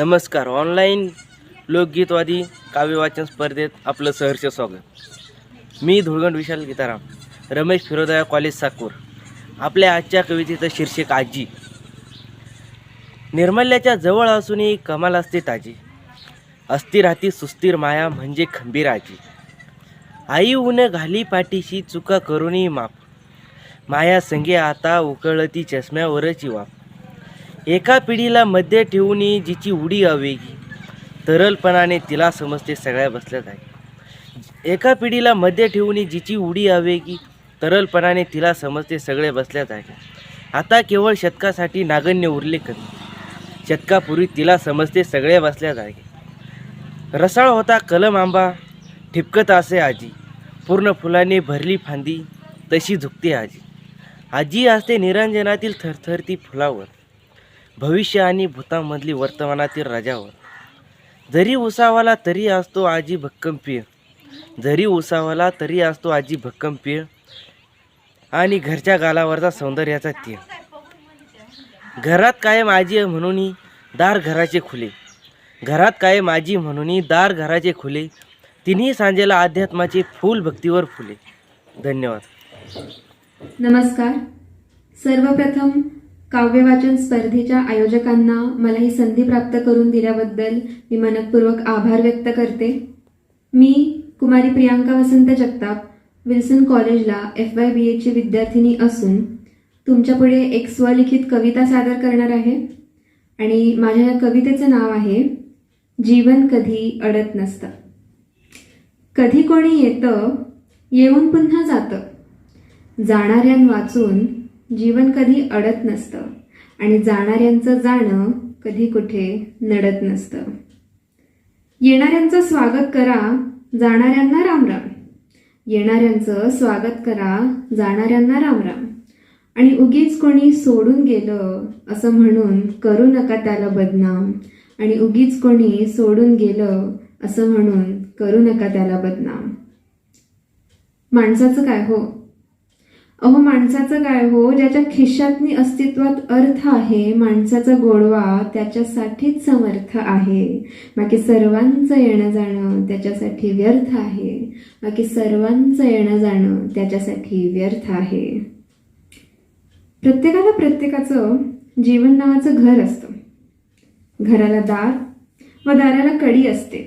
नमस्कार. ऑनलाईन लोकगीतवादी काव्यवाचन स्पर्धेत आपलं सहर्ष स्वागत. मी धुळगण विशाल गीताराम, रमेश फिरोदया कॉलेज साकूर. आपल्या आजच्या कवितेचं शीर्षक आजी. निर्मल्याच्या जवळ असूनही कमाल असते ताजी, अस्थिर हाती सुस्थिर माया म्हणजे खंबीर आजी. आई ऊन घाली पाठीशी चुका करूनही माफ, माया संगे आता उकळती चष्म्यावरची वाफ. एका पिढीला मध्ये ठेवून जिची उडी आवेगी, तरलपणाने तिला समजते सगळ्या बसल्या जागी. एका पिढीला मध्ये ठेवून जिची उडी आवेगी, तरलपणाने तिला समजते सगळे बसल्या जागी. आता केवळ शतकासाठी नागण्य उरले कमी, शतकापूर्वी तिला समजते सगळे बसल्या जागी. रसाळ होता कलम आंबा, ठिपकत असे आजी, पूर्ण फुलाने भरली फांदी तशी झुकते आजी. आजी असते निरंजनातील थरथरती फुलावर, भविष्य आणि भूतामधली वर्तमानातील राजावर. जरी उसावाला तरी असतो आजी भक्कम पेय, जरी उसावाला तरी असतो आजी भक्कम पेय, आणि घरच्या गालावरचा सौंदर्याचा तीर. घरात कायम आजी म्हणून दार घराचे खुले, घरात कायम आजी म्हणून दार घराचे खुले. तिन्ही सांजेला अध्यात्माचे फूल भक्तीवर फुले. धन्यवाद. नमस्कार. सर्वप्रथम काव्यवाचन स्पर्धेच्या आयोजकांना मला ही संधी प्राप्त करून दिल्याबद्दल मी मनपूर्वक आभार व्यक्त करते. मी कुमारी प्रियांका वसंत जगताप, विल्सन कॉलेजला FYBA ची विद्यार्थिनी असून तुमच्यापुढे एक स्वलिखित कविता सादर करणार आहे. आणि माझ्या या कवितेचं नाव आहे जीवन कधी अडत नसतं. कधी कोणी येतं, येऊन पुन्हा जातं, जाणाऱ्यां वाचून जीवन कधी अडत नसतं, आणि जाणाऱ्यांचं जाणं कधी कुठे नडत नसतं. येणाऱ्यांचं स्वागत करा, जाणाऱ्यांना रामराम, येणाऱ्यांचं स्वागत करा, जाणाऱ्यांना रामराम. आणि उगीच कोणी सोडून गेलं असं म्हणून करू नका त्याला बदनाम, आणि उगीच कोणी सोडून गेलं असं म्हणून करू नका त्याला बदनाम. माणसाचं काय हो, अहो माणसाचं काय हो, ज्याच्या खिशातनी अस्तित्वात अर्थ आहे. माणसाचा गोडवा त्याच्यासाठीच समर्थ आहे, बाकी सर्वांचं येणं जाणं त्याच्यासाठी व्यर्थ आहे, बाकी सर्वांचं येणं जाणं त्याच्यासाठी व्यर्थ आहे. प्रत्येकाला प्रत्येकाचं जीवन नावाचं घर असतं. घराला दार व दाराला कडी असते,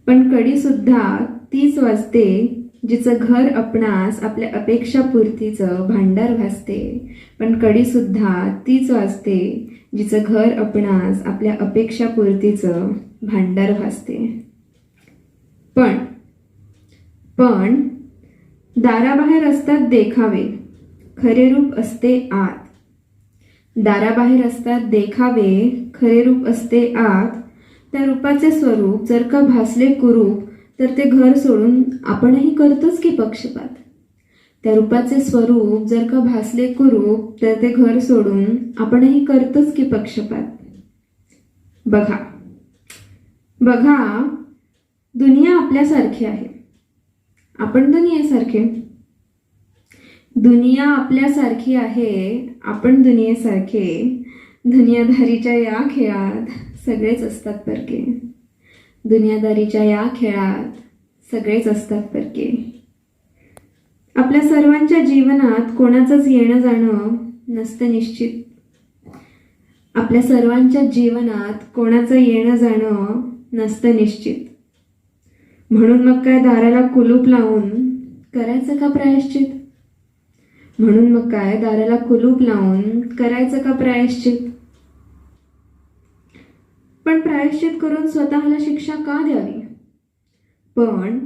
पण कडी सुद्धा तीच वाजते जिचं घर आपणास आपल्या अपेक्षापूर्तीचं भांडार भासते. पण कडी सुद्धा तीच वाजते जिचं घर आपणास आपल्या अपेक्षापूर्तीचं भांडार भासते. पण दाराबाहेर असतात देखावे, खरे रूप असते आत. दाराबाहेर असतात देखावे, खरे रूप असते आत. त्या रूपाचे स्वरूप जर का भासले कुरूप, तर ते घर सोडून आपणही करतोच की पक्षपात. त्या रूपाचे स्वरूप जर का भासले कुरूप, तर ते घर सोडून आपणही करतोच की पक्षपात. बघा बघा, दुनिया आपल्यासारखी आहे, आपण दुनियेसारखे. दुनिया आपल्यासारखी आहे, आपण दुनियेसारखे. दुनियादारीच्या या खेळात सगळेच असतात परके, दुनियादारीच्या या खेळात सगळेच असतात परके. आपल्या सर्वांच्या जीवनात कोणाचंच येणं जाणं नसतं निश्चित. आपल्या सर्वांच्या जीवनात कोणाचं येणं जाणं नसतं निश्चित. म्हणून मग काय दाराला कुलूप लावून करायचं का प्रायश्चित? म्हणून मग काय दाराला कुलूप लावून करायचं का प्रायश्चित? पण प्रायश्चित करून स्वतःला शिक्षा का द्यावी? पण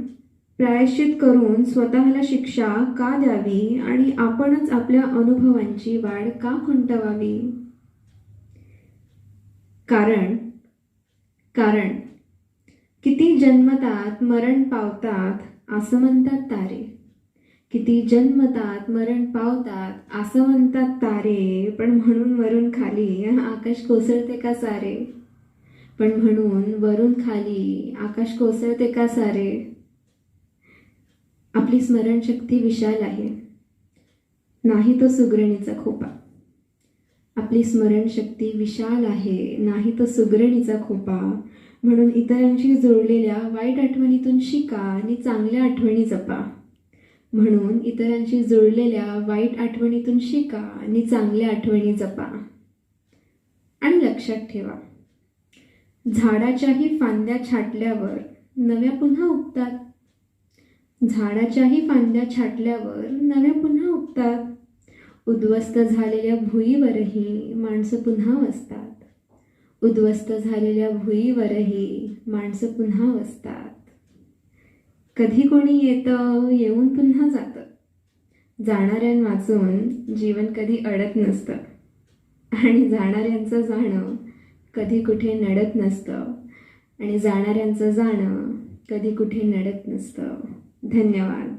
प्रायश्चित करून स्वतःला शिक्षा का द्यावी, आणि आपणच आपल्या अनुभवांची वाढ का खुंटवावी? कारण किती जन्मतात मरण पावतात असं म्हणतात तारे, किती जन्मतात मरण पावतात असं म्हणतात तारे. पण म्हणून वरून खाली आकाश कोसळते का सारे? पण म्हणून वरून खाली आकाश कोसळते का सारे? आपली स्मरणशक्ती विशाल आहे, नाही तो सुगरणीचा खोपा. आपली स्मरणशक्ती विशाल आहे, नाही तर सुगरणीचा खोपा. म्हणून इतरांशी जोडलेल्या वाईट आठवणीतून शिका आणि चांगल्या आठवणी जपा. म्हणून इतरांशी जोडलेल्या वाईट आठवणीतून शिका आणि चांगल्या आठवणी जपा. आणि लक्षात ठेवा, झाडाच्याही फांद्या छाटल्यावर नव्या पुन्हा उगतात. झाडाच्याही फांद्या छाटल्यावर नव्या पुन्हा उगतात. उद्ध्वस्त झालेल्या भुईवरही माणसं पुन्हा वसतात. उद्ध्वस्त झालेल्या भुईवरही माणसं पुन्हा वसतात. कधी कोणी येतं, येऊन पुन्हा जातं. जाणाऱ्यां वाचून जीवन कधी अडत नसतं आणि जाणाऱ्यांचं जाणं कधी कुठे नडत नसतं आणि जाणाऱ्यांचं जाणं कधी कुठे नडत नसतं. धन्यवाद.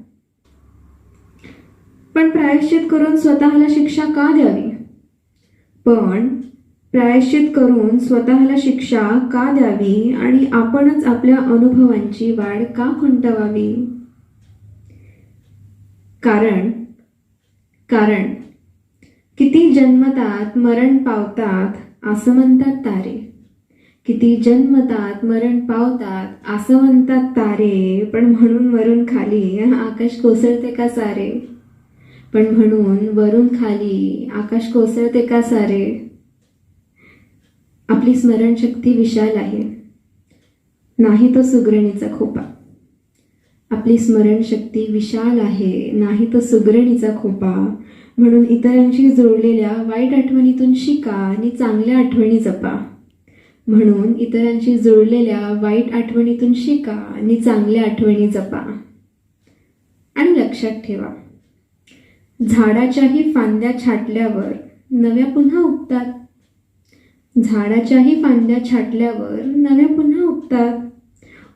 पण प्रायश्चित करून स्वतःला शिक्षा का द्यावी? आणि आपणच आपल्या अनुभवांची वाढ का खुंटवावी? कारण किती जन्मतात मरण पावतात असं म्हणतात तारे. किती जन्मतात मरण पावतात असं म्हणतात तारे. पण म्हणून वरून खाली आकाश कोसळते का सारे? पण म्हणून वरून खाली आकाश कोसळते का सारे? आपली स्मरणशक्ती विशाल आहे, नाही तो सुगरणीचा खोपा. आपली स्मरणशक्ती विशाल आहे, नाही तो सुगरणीचा खोपा. म्हणून इतरांशी जोडलेल्या वाईट आठवणीतून शिका आणि चांगल्या आठवणी जपा. म्हणून इतरांशी जोडलेल्या वाईट आठवणीतून शिका आणि चांगल्या आठवणी जपा. आणि लक्षात ठेवा, झाडाच्याही फांद्या छाटल्यावर नव्या पुन्हा उगतात. झाडाच्याही फांद्या छाटल्यावर नव्या पुन्हा उगतात.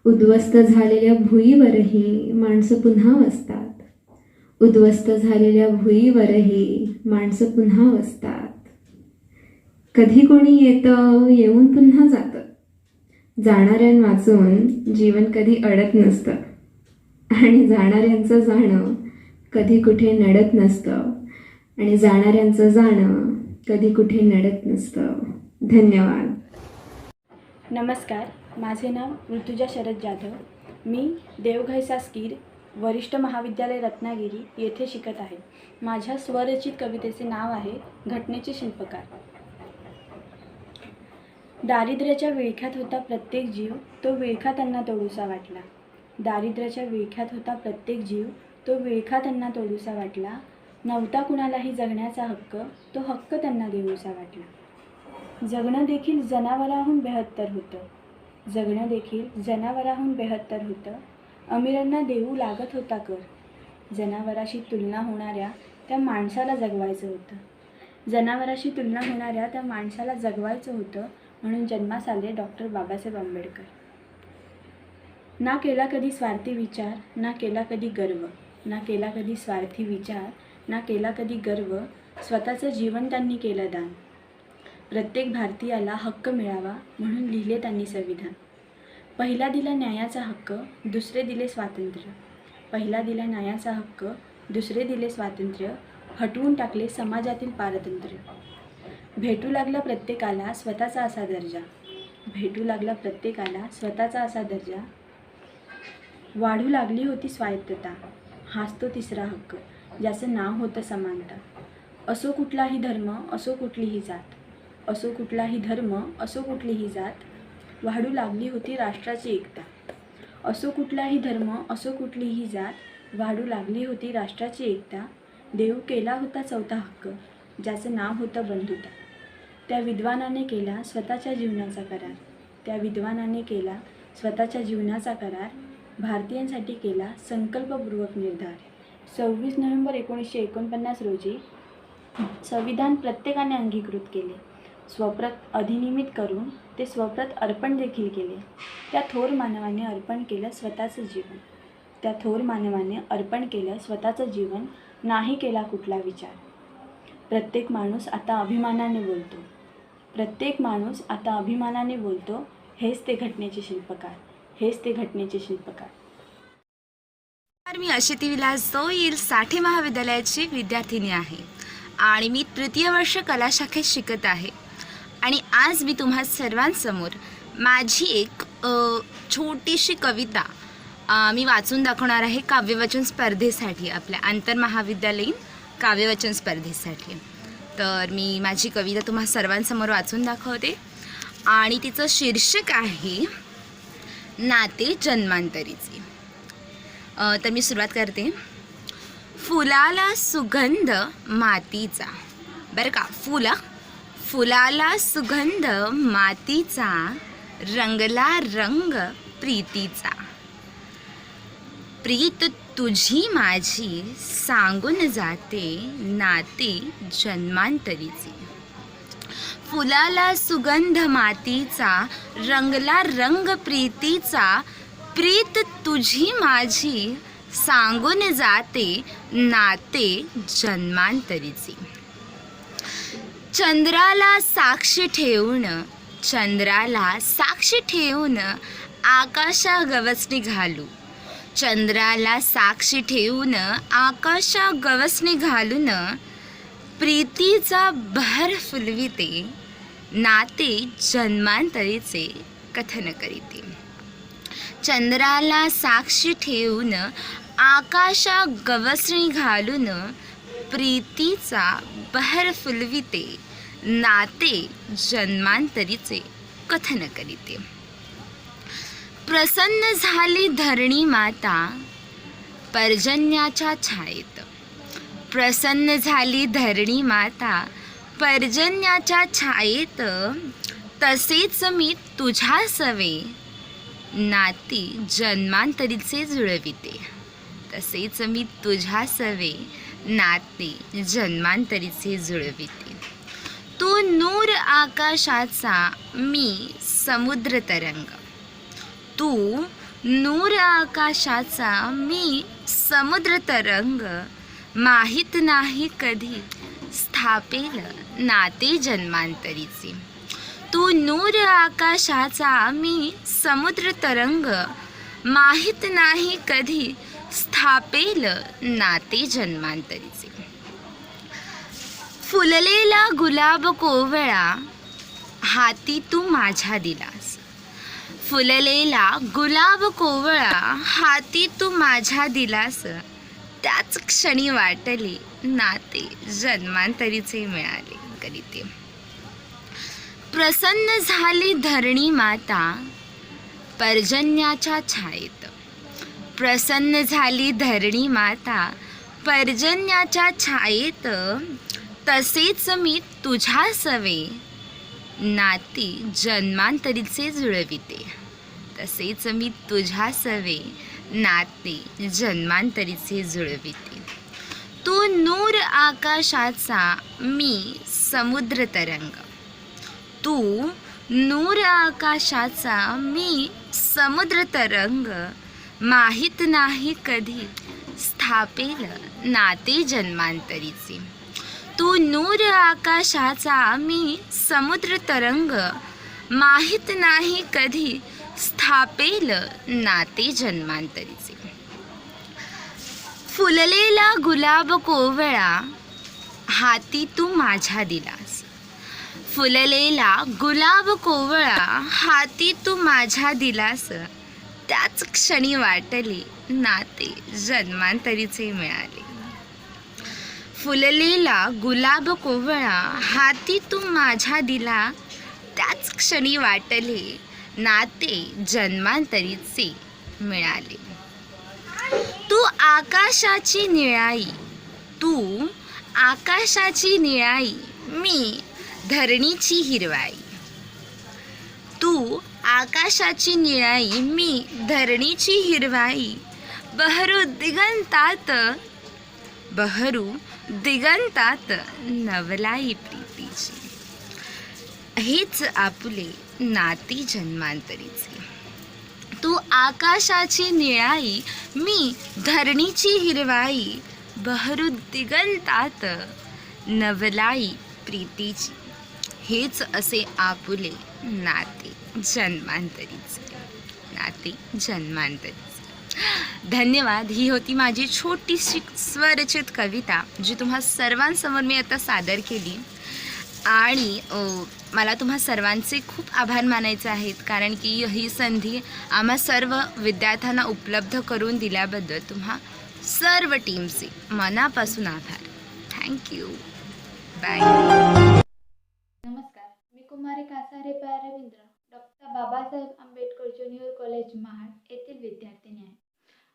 उद्ध्वस्त झालेल्या भुईवरही माणसं पुन्हा वसतात. उद्ध्वस्त झालेल्या भुईवरही माणसं पुन्हा वसतात. कधी कोणी येतं, येऊन पुन्हा जातं. जाणाऱ्यां वाचून जीवन कधी अडत नसतं आणि जाणाऱ्यांचं जाणं कधी कुठे नडत नसतं आणि जाणाऱ्यांचं जाणं कधी कुठे नडत नसतं. धन्यवाद. नमस्कार, माझे नाव ऋतुजा शरद जाधव. मी देवघैसास्कीर वरिष्ठ महाविद्यालय रत्नागिरी येथे शिकत आहे. माझ्या स्वरचित कवितेचे नाव आहे घटनेचे शिल्पकार. दारिद्र्याच्या विळख्यात होता प्रत्येक जीव, तो विळखा त्यांना तोडूसा वाटला. दारिद्र्याच्या विळख्यात होता प्रत्येक जीव, तो विळखा त्यांना तोडूसा वाटला. नव्हता कुणालाही जगण्याचा हक्क, तो हक्क त्यांना देऊसा वाटला. जगणं देखील जनावराहून बेहत्तर होतं. जगणं देखील जनावराहून बेहत्तर होतं. अमीरांना देऊ लागत होता कर. जनावराशी तुलना होणाऱ्या त्या माणसाला जगवायचं होतं. जनावराशी तुलना होणाऱ्या त्या माणसाला जगवायचं होतं. म्हणून जन्मास आले डॉक्टर बाबासाहेब आंबेडकर. ना केला कधी स्वार्थी विचार, ना केला कधी गर्व. ना केला कधी स्वार्थी विचार, ना केला कधी गर्व. स्वतःचं जीवन त्यांनी केलं दान. प्रत्येक भारतीयाला हक्क मिळावा म्हणून लिहिले त्यांनी संविधान. पहिला दिला न्यायाचा हक्क, दुसरे दिले स्वातंत्र्य. पहिला दिला न्यायाचा हक्क, दुसरे दिले स्वातंत्र्य. हटवून टाकले समाजातील पारतंत्र्य. भेटू लागला प्रत्येकाला स्वतःचा असा दर्जा. भेटू लागला प्रत्येकाला स्वतःचा असा दर्जा. वाढू लागली होती स्वायत्तता, हाच तो तिसरा हक्क, ज्याचं नाव होतं समानता. असो कुठलाही धर्म, असो कुठलीही जात. असो कुठलाही धर्म, असो कुठलीही जात. वाढू लागली होती राष्ट्राची एकता. असो कुठलाही धर्म, असो कुठलीही जात. वाढू लागली होती राष्ट्राची एकता. देऊ केला होता चौथा हक्क, ज्याचं नाव होतं बंधुता. त्या विद्वानाने केला स्वतःच्या जीवनाचा करार. त्या विद्वानाने केला स्वतःच्या जीवनाचा करार. भारतीयांसाठी केला संकल्पपूर्वक निर्धार. 26 नोव्हेंबर 1949 रोजी संविधान प्रत्येकाने अंगीकृत केले. स्वप्रत अधिनियमित करून ते स्वप्रत अर्पण देखील केले. त्या थोर मानवाने अर्पण केलं स्वतःचं जीवन. त्या थोर मानवाने अर्पण केलं स्वतःचं जीवन. नाही केला कुठला विचार. प्रत्येक माणूस आता अभिमानाने बोलतो. प्रत्येक माणूस आता अभिमानाने बोलतो. हेच ते घटनेचे शिल्पकार. हेच ते घटनेचे शिल्पकार. मी अशिती विलास जोईल साठे महाविद्यालयाची विद्यार्थिनी आहे. आणि मी तृतीय वर्ष कला शाखेत शिकत आहे. आणि आज मी तुम्हा सर्वांसमोर माझी एक छोटीशी कविता मी वाचून दाखवणार आहे काव्यवाचन स्पर्धेसाठी, आपल्या आंतरमहाविद्यालयीन काव्यवाचन स्पर्धेसाठी. तर मी माझी कविता तुम्हा सर्वांसमोर वाचून दाखवते आणि तिचं शीर्षक आहे नाते जन्मांतरीचे. तर मी सुरुवात करते. फुलाला सुगंध मातीचा, बरं का, फुलाला सुगंध मातीचा, रंगला रंग प्रीतीचा. प्रीत तुझी माझी सांगून जाते नाते जन्मांतरीचे. फुलाला सुगंध मातीचा, रंगला रंग प्रीतीचा. प्रीत तुझी माझी सांगून जाते नाते जन्मांतरीचे. चंद्राला साक्षी ठेवून आकाशा गवसणी घालू. चंद्राला साक्षी ठेवून आकाशा गवसणी घालून. प्रीतीचा बहर फुलविते नाते जन्मांतरीचे कथन करीते. चंद्राला साक्षी ठेवून आकाशा गवसणी घालून. प्रीतीचा बहर फुलविते नाते जन्मांतरीचे कथन करीते. प्रसन्न झाली धरणी माता पर्जन्याच्या छायेत. प्रसन्न झाली धरणी माता पर्जन्याच्या छायेत. तसेच मी तुझ्या सवे नाती जन्मांतरीचे जुळविते. तसेच मी तुझ्या सवे नाते जन्मांतरीचे जुळविते. तू नूर आकाशाचा, मी समुद्र तरंग. तू नूर आकाशाचा, मी समुद्र तरंग. माहीत नाही कधी स्थापेल नाते जन्मांतरीचे. तू नूर आकाशाचा, मी समुद्र तरंग. माहीत नाही कधी स्थापेल नाते जन्मांतरीचे. फुललेला गुलाब कोवळा हाती तू माझ्या दिलास. फुललेला गुलाब कोवळा हाती तू माझ्या दिलास. त्याच क्षणी वाटले नाते जन्मांतरीचे मिळाले करीते. प्रसन्न झाली धरणी माता पर्जन्याच्या छायेत. प्रसन्न झाली धरणी माता पर्जन्याच्या छायेत. तसेच मी तुझ्या सवे नाती जन्मांतरीचे जुळविते. तसेच मी तुझ्या सवे नाते जन्मांतरीचे जुळविते. तू नूर आकाशाचा, मी समुद्र तरंग. तू नूर आकाशाचा, मी समुद्र तरंग. माहीत नाही कधी स्थापेल नाते जन्मांतरीचे. तू नूर आकाशाचा, मी समुद्र तरंग. माहीत नाही कधी स्थापेल नाते जन्मांतरीचे. फुललेला गुलाब कोवळा हाती तू माझ्या दिलास. फुललेला गुलाब कोवळा हाती तू माझ्या दिलास. त्याच क्षणी वाटले नाते जन्मांतरीचे मिळाले. फुललेला गुलाब कोवळा हाती तू माझ्या दिला. त्याच क्षणी वाटले नाते जन्मांतरीचे मिळाले. तू आकाशाची निळाई. तू आकाशाची निळाई. मी धरणीची हिरवाई. तू आकाशाची निळाई. मी धरणीची हिरवाई. बहरू दिगंतात नवलाई प्रीतीची. हेच आपुले नाती जन्मांतरीचे. तू आकाशाची निळाई. मी धरणीची हिरवाई. बहरू दिगंतात नवलाई प्रीतीची. हेच असे आपुले नाते जन्मांतरीचे. नाते जन्मांतरीचे. धन्यवाद. ही होती माझी छोटीशी स्वरचित कविता जी तुम्हा सर्वांसमोर मी आता सादर केली. आणि मला तुम्हा सर्वांचे खूप आभार मानायचे आहेत, कारण की ही संधी आम्हा सर्व विद्यार्थ्यांना उपलब्ध करून दिल्याबद्दल तुम्हा सर्व टीमचे मनापासून आभार. थँक्यू. बाय. नमस्कार, मी कुमारी Kasare Ravindra doctor Babasaheb Ambedkar junior college Mahad येथील विद्यार्थिनी आहे.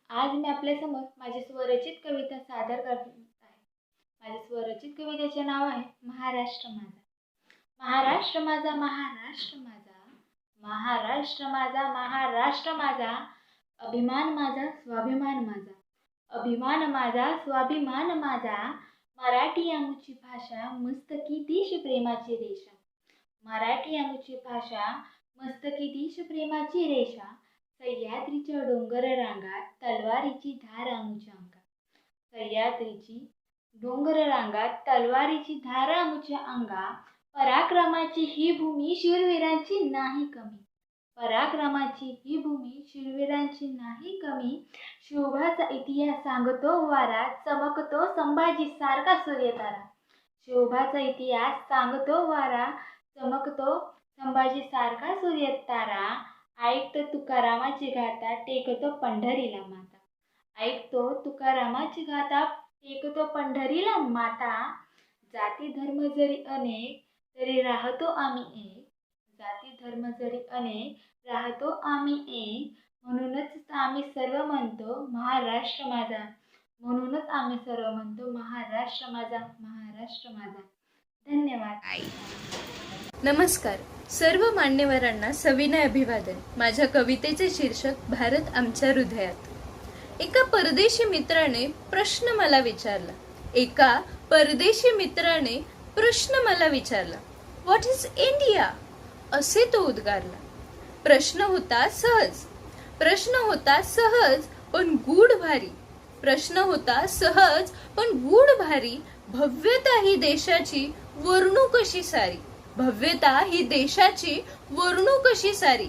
आज मी आपल्यासमोर माझी स्वरचित कविता सादर करत आहे. माझ्या स्वरचित कवितेचे नाव आहे महाराष्ट्र माझा. महाराष्ट्र माझा, महाराष्ट्र माझा, महाराष्ट्र माझा, महाराष्ट्र माझा, अभिमान माझा, स्वाभिमान माझा, अभिमान माझा, स्वाभिमान माझा, मराठी आमुची भाषा, मस्तकी देश प्रेमाची रेषा, मराठी आमुची भाषा, मस्तकी देश प्रेमाची रेषा, सह्याद्रीच्या डोंगर रांगात तलवारीची धार आमुच्या अंगात, सह्याद्रीची डोंगर रांगात तलवारीची धार आमुच्या अंगा, पराक्रमाची ही भूमी शूरवीरांची नाही कमी, पराक्रमाची ही भूमी शूरवीरांची नाही कमी, शोभाचा इतिहास सांगतो वारा, चमकतो संभाजी सारखा सूर्यतारा, शोभाचा इतिहास सांगतो वारा, चमकतो संभाजी सारखा सूर्यतारा, ऐकतो तुकारामाची गाथा, टेकतो पंढरीला माता, ऐकतो तुकारामाची गाथा, टेकतो पंढरीला माता, जाती धर्म जरी अनेक तरी राहतो आम्ही एक, जाती धर्म जरी अनेक राहतो आम्ही एक, म्हणूनच आम्ही सर्व म्हणतो महाराष्ट्र माझा, म्हणूनच आम्ही सर्व म्हणतो महाराष्ट्र माझा, महाराष्ट्र माझा. धन्यवाद. बाय. नमस्कार. सर्व मान्यवरांना सविनय अभिवादन. माझ्या कवितेचे शीर्षक भारत आमच्या हृदयात. एका परदेशी मित्राने प्रश्न मला विचारला. एका परदेशी मित्राने प्रश्न मला विचारला, व्हॉट इज इंडिया? असे तो उद्गारला. प्रश्न होता सहज, प्रश्न होता सहज पण गूढ भारी, प्रश्न होता सहज पण गूढ भारी, भव्यता ही देशाची वर्णू कशी सारी, भव्यता ही देशाची वर्णू कशी सारी,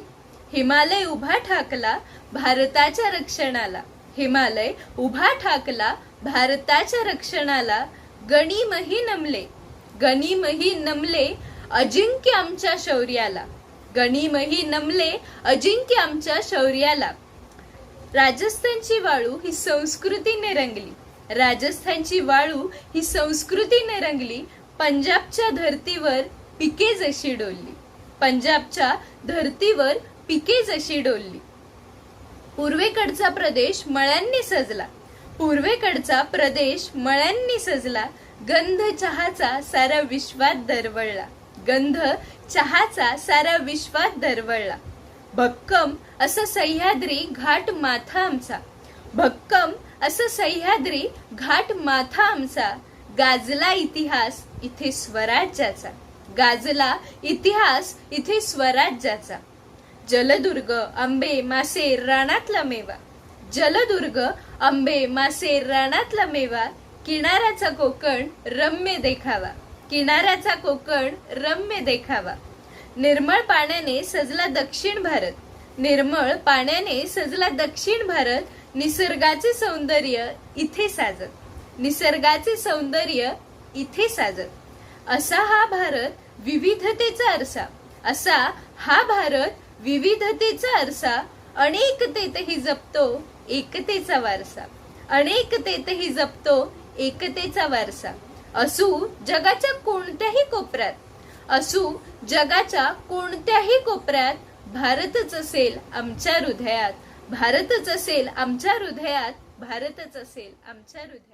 हिमालय उभा ठाकला भारताच्या रक्षणाला, हिमालय उभा ठाकला भारताच्या रक्षणाला, गणिमही नमले, गणिमही नमले अजिंक्य आमच्या शौर्याला, गणिमही नमले अजिंक्य आमच्या शौर्याला. राजस्थानची वाळू ही संस्कृतीने रंगली, राजस्थानची वाळू ही संस्कृतीने रंगली, पंजाबच्या धर्तीवर पिके जशी डोलली, पंजाबच्या धर्तीवर पिके जशी डोलली. पूर्वेकडचा प्रदेश मळ्यांनी सजला, पूर्वेकडचा प्रदेश मळ्यांनी सजला, गंध चहाचा सारा विश्वात दरवळला, गंध चहाचा सारा विश्वात दरवळला. भक्कम असं सह्याद्री घाट माथा आमचा, भक्कम असं सह्याद्री घाट माथा आमचा, गाजला इतिहास इथे स्वराज्याचा, गाजला इतिहास इथे स्वराज्याचा. जलदुर्ग आंबे मासे रानातला मेवा, जलदुर्ग आंबे मासे रानातला मेवा, किनाऱ्याचा कोकण रम्य देखावा, किनाऱ्याचा कोकण रम्य देखावा. निर्मळ पाण्याने सजला दक्षिण भारत, निर्मळ पाण्याने सजला दक्षिण भारत, निसर्गाचे सौंदर्य इथे साजत, निसर्गाचे सौंदर्य इथे साजत. असा हा भारत विविधतेचा आरसा, असा हा भारत विविधतेचा आरसा, अनेकतेतही जपतो एकतेचा वारसा, अनेकतेतही जपतो एकतेचा वारसा. असू जगाच्या कोणत्याही कोपऱ्यात, असू जगाच्या कोणत्याही कोपऱ्यात, भारतच असेल आमच्या हृदयात, भारतच असेल आमच्या हृदयात, भारतच असेल आमच्या हृदयात.